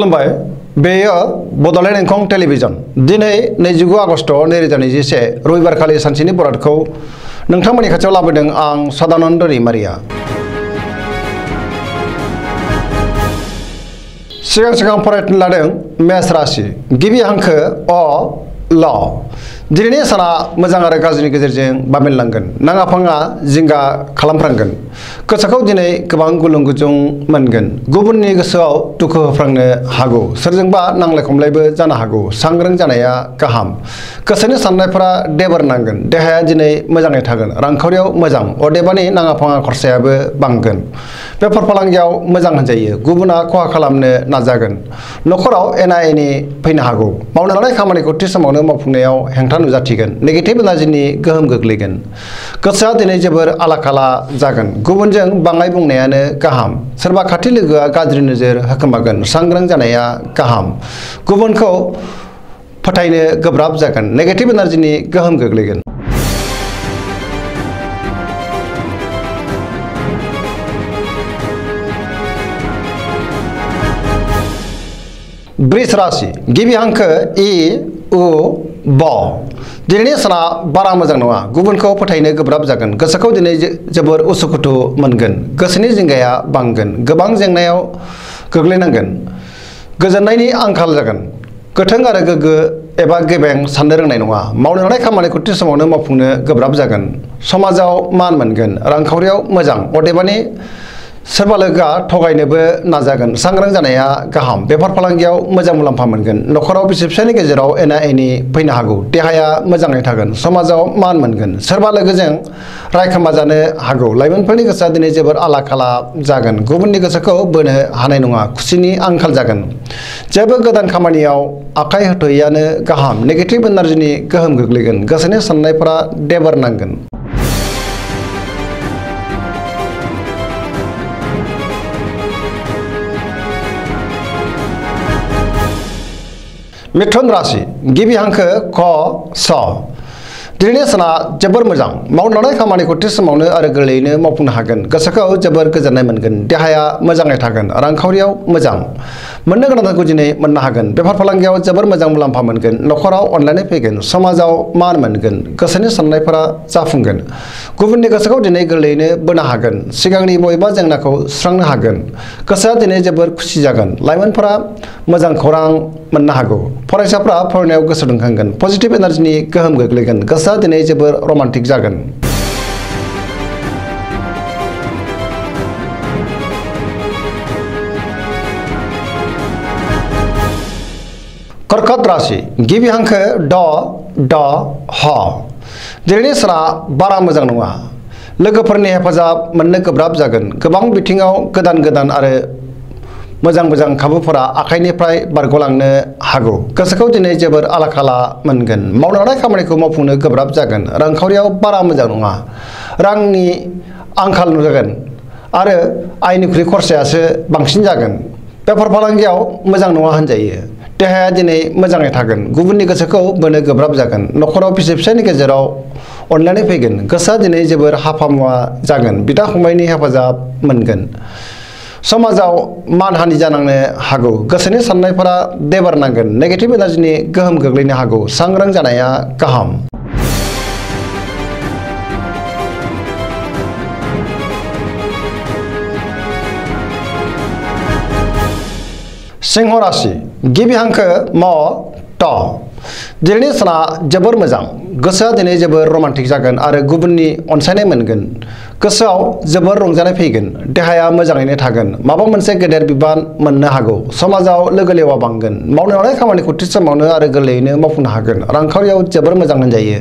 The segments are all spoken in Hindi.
खुलुमबाय बेयो बड'लेण्ड एंखं टेलिभिजन दिनै 29 आगस्ट 2021 रबिबारखालि सानसेनि बरादखौ नोंथांमोननि खाथियाव लाबोदों आं सदानन्द दैमारिया। सिगां फरायनो लादों मेष राशि गिबि हांखो अ ल दिनैनि साना मोजां आरो गाज्रिनि गेजेरजों बाबेनलांगोन नाङा फाङा जिंगा खालामफ्रांगोन गोसोखौ दिनै गोबां गुलुं गुजुं मोनगोन गुबुननि गोसोआव दुखु होफ्रांनो हागौ सोरजोंबा नांलाय खमलायबो जानो हागौ सांग्रां जानाया गाहाम गोसोनि साननायफोरा देबर नांगोन देहाया दिनै मोजाङै थागोन रांखावरियाव मोजां अदेबानि नाङा फाङा खरसायाबो बांगोन बेफार फालांगियाव मोजां होनजायो गुबुना खहा खालामनो नाजागोन नखराव एना एनि फैनो हागौ मावनो लानाय खामानिखौ थि समावनो मावफुंनायाव हेंथा नुजाथिगोन नेगेटिभ एनार्जिनि गोहोम गोग्लैगोन गोसोआ दिनै जोबोर आला-खाला जागोन गुबुनजों बाङाय बुंनायानो गाहाम सोरबा खाथि लोगोआ गाज्रि नोजोर होखोमागोन सांग्रां जानाया गाहाम गुबुनखौ फोथायनो गोब्राब जागोन नेगेटिभ एनार्जिनि गोहोम गोग्लैगोन। वृष राशि गिबि हांखो इ उ ब दिनैनि साना बारा मोजां नङा गुबुनखौ फोथायनो गोब्राब जागोन गोसोखौ दिनै जोबोर उसुखुथु मोनगोन गोसोनि जिंगाया बांगोन गोबां जेंनायाव गोग्लैनांगोन गोजोननायनि आंखाल जागोन गोथों आरो गोग्गो एबा गेबें साननो रोंनाय नङा मावनो लानाय खामानिखौ थि समावनो मावफुंनो गोब्राब जागोन समाजाव मान मोनगोन रांखावरियाव मोजां अदेबानि सोरबा लोगोआ थगायनोबो नाजागोन सांग्रां जानाया गाहाम बेफार फालांगियाव मोजां मुलाम्फा मोनगोन नखराव बिसि फिसायनि गेजेराव एना एनि फैनो हागौ देहाया मोजाङै थागोन समाजाव मान मोनगोन सोरबा लोगोजों रायखोमा जानो हागौ लाइमोनफोरनि गोसोआ दिनै जोबोर आला-खाला जागोन गुबुननि गोसोखौ बोनो हानाय नङा खुसिनि आंखाल जागोन जेबो गोदान खामानियाव आखाइ होथ'यैआनो गाहाम नेगेटिभ एनार्जिनि गोहोम गोग्लैगोन गोसोनि साननायफोरा देबर नांगोन। मिथुन राशि गिबि हांखो क स दिनैनि साना जोबोर मोजां मावनो लानाय खामानिखौ थि समावनो आरो गोरलैयैनो मावफुंनो हागोन गोसोखौ जोबोर गोजोननाय मोनगोन देहाया मोजाङै थागोन रांखावरियाव मोजां मोननो गोनांखौ दिनै मोननो हागोन बेफार फालांगियाव जोबोर मोजां मुलाम्फा मोनगोन नखराव अनलायनाय फैगोन समाजाव मान मोनगोन गोसोनि साननायफोरा जाफुंगोन गुबुननि गोसोखौ दिनै गोरलैयैनो बोनो हागोन सिगांनि बबेबा जेंनाखौ सुस्रांनो हागोन गोसोआ दिनै जोबोर खुसि जागोन लाइमोनफोरा मोजां खौरां मोननो हागौ फरायसाफ्रा फरायनायाव गोसो दुंखांगोन पजिटिभ एनार्जिनि गोहोम गोग्लैगोन गोसोआ दिनै जोबोर रमान्टिक जागोन। कर्कट राशि गिबि हांखो ड ह दिनैनि साना बारा मोजां नङा लोगोफोरनि हेफाजाब मोननो गोब्राब जागोन गोबां बिथिङाव गोदान आरो मोजां खाबुफोरा आखाइनिफ्राय बारग'लांनो हागौ गोसोखौ दिनै जोबोर आला-खाला मोनगोन मावनो लानाय खामानिखौ मावफुंनो गोब्राब जागोन रांखावरियाव बारा मोजां नङा रांनि आंखाल नुजागोन आरो आयनिख्रुइ खरसायासो बांसिन जागोन बेफार फालांगियाव मोजां नङा होनजायो देहाया दिनै मोजाङै थागोन गुबुननि गोसोखौ बोनो गोब्राब जागोन नखराव बिसि फिसायनि गेजेराव अनलायनाय फैगोन गोसोआ दिनै जोबोर हाफामुवा जागोन बिदा फंबायनि हेफाजाब मोनगोन समाजाव मानहानि जानांनो हागौ गोसोनि साननायफोरा देबार नांगोन नेगेटिभ एनार्जिनि गोहोम गोग्लैनो हागौ सांग्रां जानाया गाहाम। सिंह राशि गिबि हांखो म ट दिनैनि साना जोबोर मोजां गोसोआ दिनै जोबोर रमान्टिक जागोन आरो गुबुननि अनसायनाय मोनगोन गोसोआव जोबोर रंजानाय फैगोन देहाया मोजाङैनो थागोन माबा मोनसे गेदेर बिबान मोननो हागौ समाजाव लोगो लेवा बांगोन मावनो लानाय खामानिखौ थि समावनो आरो गोरलैयैनो मावफुंनो हागोन रांखावरियाव जोबोर मोजां होनजायो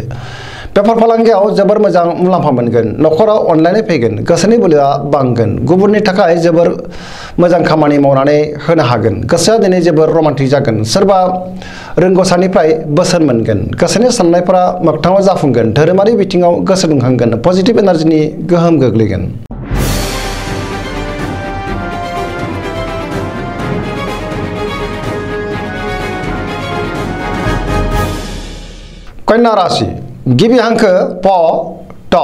बेफार फालांगियाव जोबोर मोजां मुलाम्फा मोनगोन नखराव अनलायनाय फैगोन गोसोनि बोलोआ बांगोन गुबुननि थाखाय जोबोर मोजां खामानि मावनानै होनो हागोन गोसोआ दिनै जोबोर रमान्टिक जागोन सोरबा रोंग'सानिफ्राय बोसोन मोनगोन गोसोनि साननायफोरा मोगथाङाव जाफुंगोन धोरोमारि बिथिङाव गोसो दुंखांगोन पजिटिभ एनार्जिनि गोहोम गोग्लैगोन। कन्या राशि गिबि हांखो प ट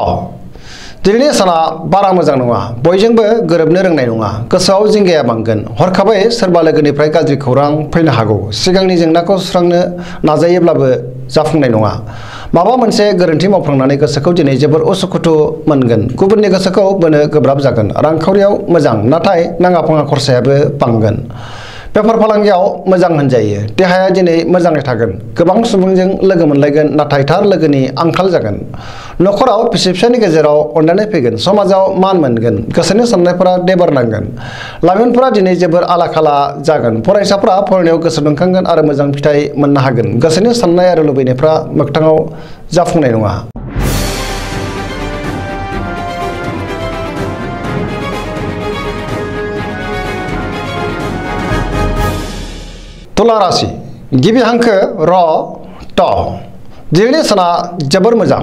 दिनैनि साना बारा मोजां नङा बयजोंबो गोरोबनो रोंनाय नङा गोसोआव जिंगाया बांगोन हरखाबै सोरबा लोगोनिफ्राय गाज्रि खौरां फैनो हागौ सिगांनि जेंनाखौ सुस्रांनो नाजायोब्लाबो जाफुंनाय नङा माबा मोनसे गोरोन्थि मावफ्लांनानै गोसोखौ दिनै जोबोर उसुखुथु मोनगोन गुबुननि गोसोखौ बोनो गोब्राब जागोन रांखावरियाव मोजां नाथाय नाङा फाङा खरसायाबो बांगोन बेफार फालांगियाव मोजां होनजायो देहाया दिनै मोजाङै थागोन गोबां सुबुंजों लोगो मोनलायगोन नाथाय थार लोगोनि आंखाल जागोन नखराव बिसि फिसायनि गेजेराव अनलायनाय फैगोन समाजाव मान मोनगोन गोसोनि साननायफोरा देबारनांगोन लाइमोनफोरा दिनै जोबोर आला खाला जागोन फरायसाफोरा फरायनायाव गोसो दुंखांगोन आरो मोजां फिथाइ मोननो हागोन गोसोनि साननाय आरो लुबैनायफ्रा मोगथाङाव जाफुंनाय नङा तुला राशि गिबि हांखो र ट दिनैनि साना जोबोर मोजां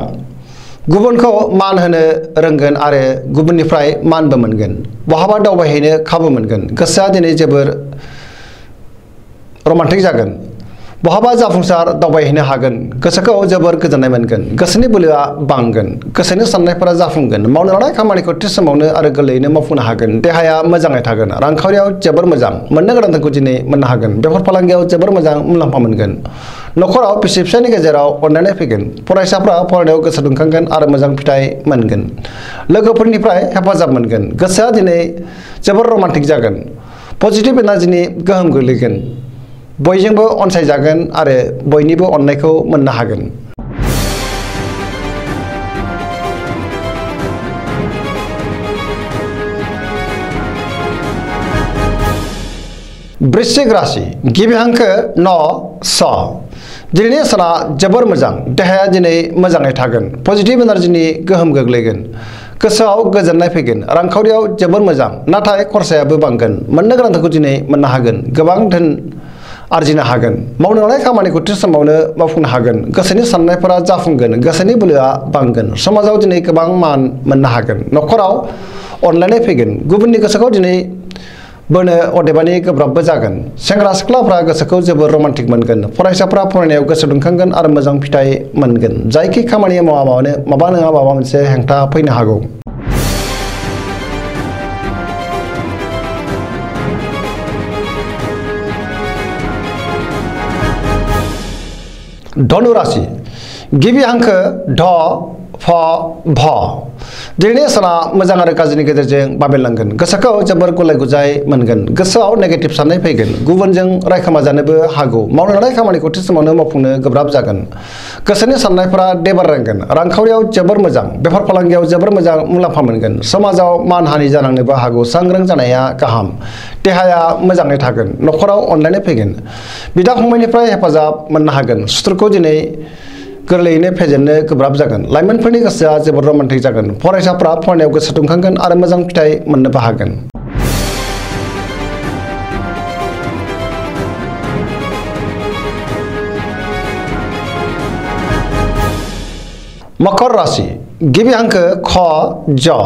गुबुनखौ मान होनो रोंगोन आरो गुबुननिफ्राय मानबो मोनगोन बहाबा दावबायहैनो खाबु मोनगोन गोसोआ दिनै जोबोर रमान्टिक जागोन बहाबा जाफुंसार दावबायहैनो हागोन गोसोखौ जोबोर गोजोननाय मोनगोन गोसोनि बोलोआ बांगोन गोसोनि साननायफोरा जाफुंगोन मावनो लानाय खामानिखौ थि समावनो आरो गोरलैयैनो मावफुंनो हागोन देहाया मोजाङै थागोन रांखावरियाव जोबोर मोजां मोननो गोनांखौ दिनै मोननो हागोन बेफार फालांगियाव जोबोर मोजां मुलाम्फा मोनगोन नखराव बिसि फिसायनि गेजेराव अनलायनाय फैगोन फरायसाफ्रा फरायनायाव गोसो दुंखांगोन आरो मोजां फिथाइ मोनगोन लोगोफोरनिफ्राय हेफाजाब मोनगोन गोसोआ दिनै जोबोर रमान्टिक जागोन पजिटिभ एनार्जिनि गोहोम गोग्लैगोन बयजोंबो अनसायजागोन आरो बयनिबो अननायखौ मोननो हागोन वृश्चिक राशि गिबि हांखो न स दिनैनि साना जोबोर मोजां देहाया दिनै मोजाङै थागोन पजिटिभ एनार्जिनि गोहोम गोग्लैगोन गोसोआव गोजोननाय फैगोन रांखावरियाव जोबोर मोजां नाथाय खरसायाबो बांगोन मोननो गोनांखौ दिनै मोननो हागोन गोबां धोन आरजिनो हागोन मावनो लानाय खामानिखौ थि समावनो मावफुंनो हागोन गोसोनि साननायफोरा जाफुंगोन गोसोनि बोलोआ बांगोन समाजाव दिनै गोबां मान मोननो हागोन नखराव अनलायनाय फैगोन गुबुननि गोसोखौ दिनै बोनो अदेबानि गोब्राबबो जागोन सेंग्रा सिख्लाफ्रा गोसोखौ जोबोर रमान्टिक मोनगोन फरायसाफ्रा फरायनायाव गोसो दुंखांगोन आरो मोजां फिथाइ मोनगोन जायखि खामानि मावा मानो माबा नङा माबा मोनसे हेंथा फैनो हागौ धनु राशि गिबि हांखो ढ फ भ दिनैनि साना मोजां आरो गाज्रिनि गेजेरजों बाबेनलांगोन गोसोखौ जोबोर गुलाय गुजाय मोनगोन गोसोआव नेगेटिभ साननाय फैगोन गुबुनजों रायखोमा जानोबो हागौ मावनो लानाय खामानिखौ थि समावनो मावफुंनो गोब्राब जागोन गोसोनि साननायफोरा देबारनांगोन रांखावरियाव जोबोर मोजां बेफार फालांगियाव जोबोर मोजां मुलाम्फा मोनगोन समाजाव मानहानि जानांनोबो हागौ सांग्रां जानाया गाहाम देहाया मोजाङै थागोन नखराव अनलायनाय फैगोन बिदा फंबायनिफ्राय हेफाजाब मोननो हागोन सुथुरखौ दिनै गोरलैयैनो फेजेननो गोब्राब जागोन लाइमोनफोरनि गोसोआ जोबोर रमान्टिक जागोन फरायसाफ्रा फरायनायाव गोसो दुंखांगोन आरो मोजां फिथाइ मोननोबो हागोन मकर राशि गिबि हांखो ख ज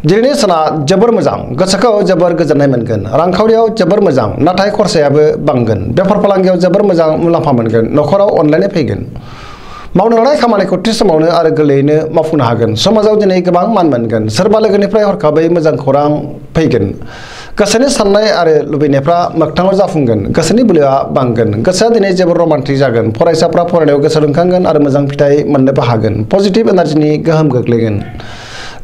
दिनैनि साना जोबोर मोजां गोसोखौ जोबोर गोजोननाय मोनगोन रांखावरियाव जोबोर मोजां नाथाय खरसायाबो बांगोन बेफार फालांगियाव जोबोर मोजां मुलाम्फा मोनगोन नखराव अनलायनाय फैगोन मावनो लानाय खामानिखौ थि समावनो आरो गोरलैयैनो मावफुंनो हागोन समाजाव दिनै गोबां मान मोनगोन सोरबा लोगोनिफ्राय हरखाबै मोजां खौरां फैगोन गोसोनि साननाय आरो लुबैनायफ्रा मोगथाङाव जाफुंगोन गोसोनि बोलोआ बांगोन गोसोआ दिनै जोबोर रमान्टिक जागोन फरायसाफ्रा फरायनायाव गोसो दुंखांगोन आरो मोजां फिथाइ मोननोबो हागोन पजिटिभ एनार्जिनि गोहोम गोग्लैगोन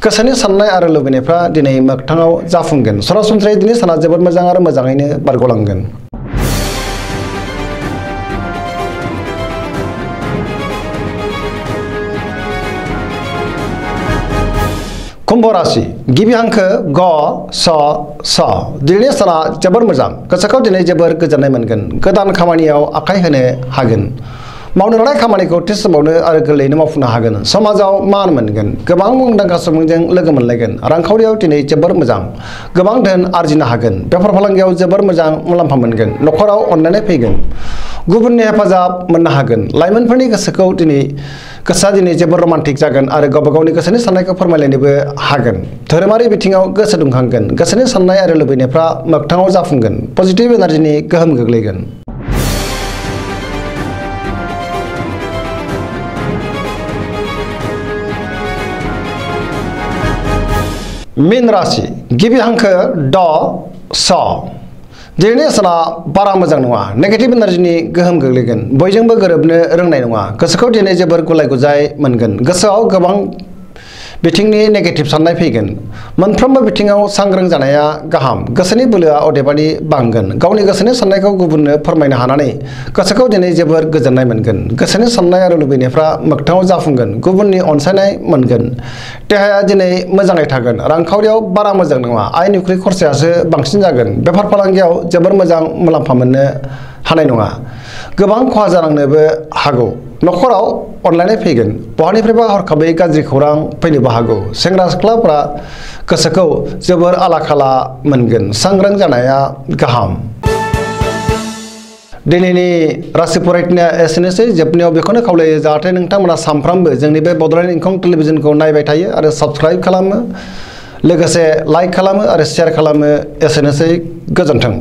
गोसोनि साननाय आरो लुबैनायफ्रा दिनै मोगथाङाव जाफुंगोन सरासनस्रायै दिनै साना जोबोर मोजां आरो मोजाङैनो बारग'लांगोन कुम्भ राशि गिबि हांखो ग स स दिनैनि साना जोबोर मोजां गोसोखौ दिनै जोबोर गोजोननाय मोनगोन गोदान खामानियाव आखाइ होनो हागोन मावनो लानाय खामानिखौ थि समावनो आरो गोरलैयैनो मावफुंनो हागोन समाजाव मान मोनगोन गोबां मुंदांखा सुबुंजों लोगो मोनलायगोन रांखावरियाव दिनै जोबोर मोजां गोबां धोन आरजिनो हागोन बेफार फालांगियाव जोबोर मोजां मुलाम्फा मोनगोन नखराव अनलायनाय फैगोन गुबुननि हेफाजाब मोननो हागोन लाइमोनफोरनि गोसोआ दिनै जोबोर रमान्टिक जागोन आरो गावबा गावनि गोसोनि साननायखौ फोरमायलायनोबो हागोन धोरोमारि बिथिङाव गोसो दुंखांगोन गोसोनि साननाय आरो लुबैनायफ्रा मोगथाङाव जाफुंगोन पजिटिभ एनार्जिनि गोहोम गोग्लैगोन मीन राशि गिबि हांखो ड स दिनैनि साना बारा मोजां नङा नेगेटिभ एनार्जिनि गोहोम गोग्लैगोन बयजोंबो गोरोबनो रोंनाय नङा गोसोखौ दिनै जोबोर गुलाय गुजाय मोनगोन गोसोआव गोबां बिथिंनि नेगेटिभ साननाय फैगोन मोनफ्रोमबो बिथिङाव सांग्रां जानाया गाहाम गोसोनि बोलोआ अदेबानि बांगोन गावनि गोसोनि साननायखौ गुबुननो फोरमायनो हानानै गोसोखौ दिनै जोबोर गोजोननाय मोनगोन गोसोनि साननाय आरो लुबैनायफ्रा मोगथाङाव जाफुंगोन गुबुननि अनसायनाय मोनगोन देहाया दिनै मोजाङै थागोन रांखावरियाव बारा मोजां नङा आयनिख्रुइ खरसायासो बांसिन जागोन बेफार फालांगियाव जोबोर मोजां मुलाम्फा मोननो हानाय नङा गोबां खहा जानांनोबो हागौ नखराव अनलायनाय फैगोन बहानिफ्रायबा हरखाबै गाज्रि खौरां फैनोबो हागौ सेंग्रा सिख्लाफ्रा गोसोखौ जोबोर आला खाला मोनगोन सांग्रां जानाया गाहाम दिनैनि राशि फरायनाया एसेनोसै जोबनायाव बेखौनो खावलायो जाहाथे नोंथांमोना सानफ्रामबो जोंनि बे बड'लेण्ड इंखं टेलिभिजनखौ नायबाय थायो आरो साबस्क्राइब खालामो लोगोसे लाइक खालामो आरो शेयार खालामो एसेनोसै गोजोन्थों।